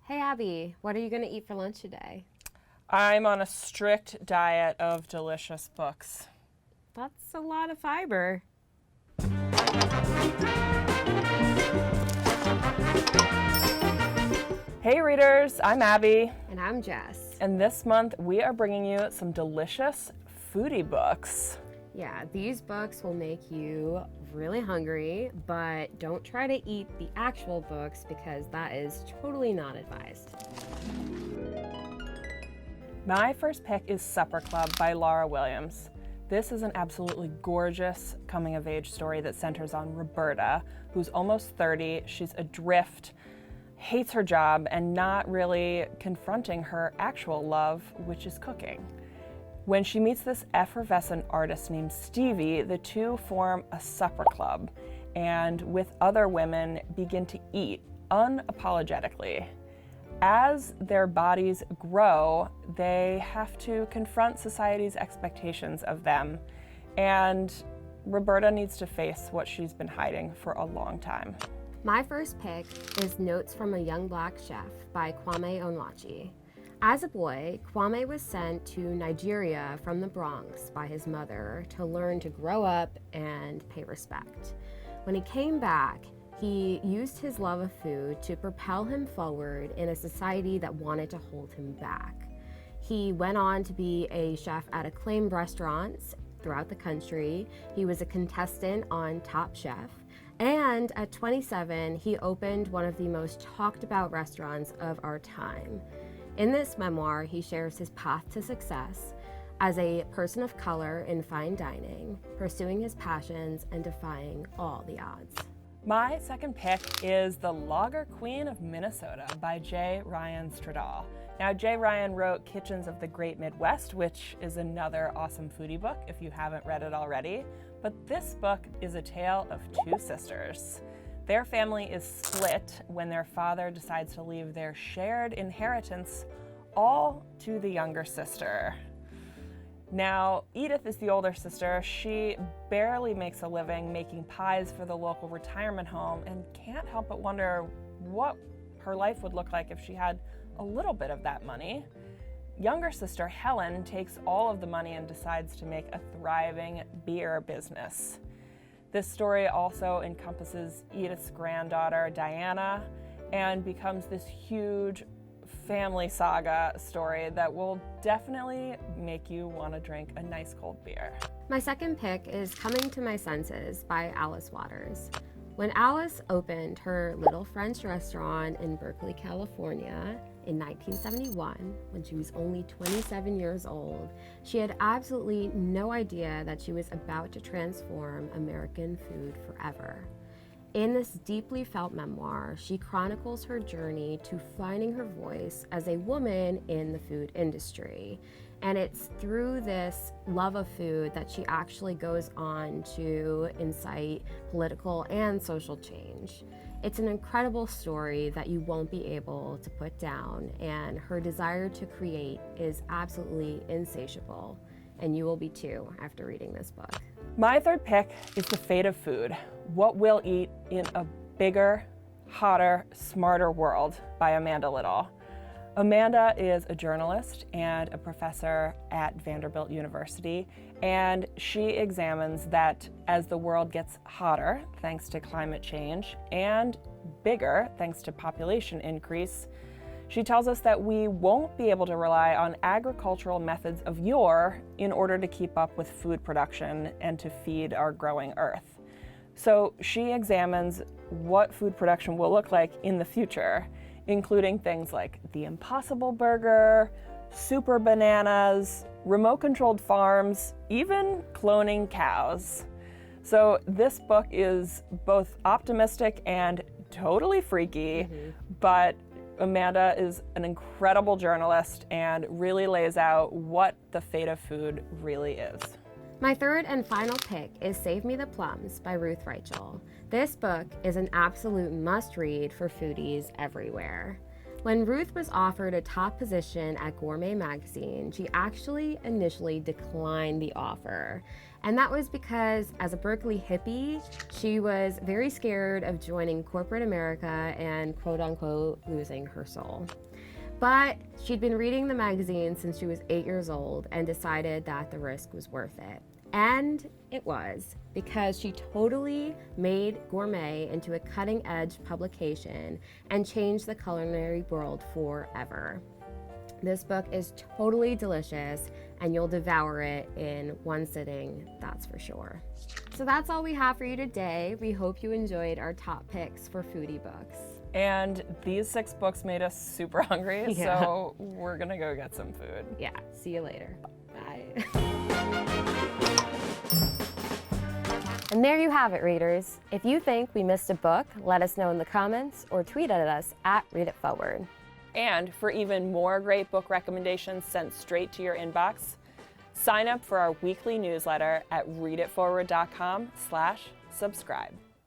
Hey Abby, what are you going to eat for lunch today? I'm on a strict diet of delicious books. That's a lot of fiber. Hey readers, I'm Abby, And I'm Jess. and this month we are bringing you some delicious foodie books. Yeah, these books will make you really hungry, but don't try to eat the actual books because that is totally not advised. My first pick is Supper Club by Laura Williams. This is an absolutely gorgeous coming-of-age story that centers on Roberta, who's almost 30. She's adrift, hates her job, and not really confronting her actual love, which is cooking. When she meets this effervescent artist named Stevie, the two form a supper club and, with other women, begin to eat unapologetically. As their bodies grow, they have to confront society's expectations of them, and Roberta needs to face what she's been hiding for a long time. My first pick is Notes from a Young Black Chef by Kwame Onwuachi. As a boy, Kwame was sent to Nigeria from the Bronx by his mother to learn to grow up and pay respect. When he came back, he used his love of food to propel him forward in a society that wanted to hold him back. He went on to be a chef at acclaimed restaurants throughout the country. He was a contestant on Top Chef. And at 27, he opened one of the most talked about restaurants of our time. In this memoir, he shares his path to success as a person of color in fine dining, pursuing his passions and defying all the odds. My second pick is The Lager Queen of Minnesota by J. Ryan Stradal. Now, J. Ryan wrote Kitchens of the Great Midwest, which is another awesome foodie book if you haven't read it already. But this book is a tale of two sisters. Their family is split when their father decides to leave their shared inheritance all to the younger sister. Now, Edith is the older sister. She barely makes a living making pies for the local retirement home and can't help but wonder what her life would look like if she had a little bit of that money. Younger sister Helen takes all of the money and decides to make a thriving beer business. This story also encompasses Edith's granddaughter, Diana, and becomes this huge family saga story that will definitely make you want to drink a nice cold beer. My second pick is Coming to My Senses by Alice Waters. When Alice opened her little French restaurant in Berkeley, California in 1971, when she was only 27 years old, she had absolutely no idea that she was about to transform American food forever. In this deeply felt memoir, she chronicles her journey to finding her voice as a woman in the food industry. And it's through this love of food that she actually goes on to incite political and social change. It's an incredible story that you won't be able to put down, and her desire to create is absolutely insatiable, and you will be too after reading this book. My third pick is The Fate of Food: What We'll Eat in a Bigger, Hotter, Smarter World by Amanda Little. Amanda is a journalist and a professor at Vanderbilt University, and she examines that as the world gets hotter, thanks to climate change, and bigger, thanks to population increase, she tells us that we won't be able to rely on agricultural methods of yore in order to keep up with food production and to feed our growing earth. So she examines what food production will look like in the future, including things like the Impossible Burger, super bananas, remote-controlled farms, even cloning cows. So this book is both optimistic and totally freaky, but Amanda is an incredible journalist and really lays out what the fate of food really is. My third and final pick is Save Me the Plums by Ruth Reichel. This book is an absolute must-read for foodies everywhere. When Ruth was offered a top position at Gourmet magazine, she actually initially declined the offer. And that was because, as a Berkeley hippie, she was very scared of joining corporate America and quote unquote losing her soul. But she'd been reading the magazine since she was 8 years old and decided that the risk was worth it. And it was, because she totally made Gourmet into a cutting-edge publication and changed the culinary world forever. This book is totally delicious, and you'll devour it in one sitting, that's for sure. So that's all we have for you today. We hope you enjoyed our top picks for foodie books. And these 6 books made us super hungry, Yeah. so we're gonna go get some food. Yeah, see you later. Bye. And there you have it, readers. If you think we missed a book, let us know in the comments or tweet at us at Read It Forward. And for even more great book recommendations sent straight to your inbox, sign up for our weekly newsletter at readitforward.com/subscribe.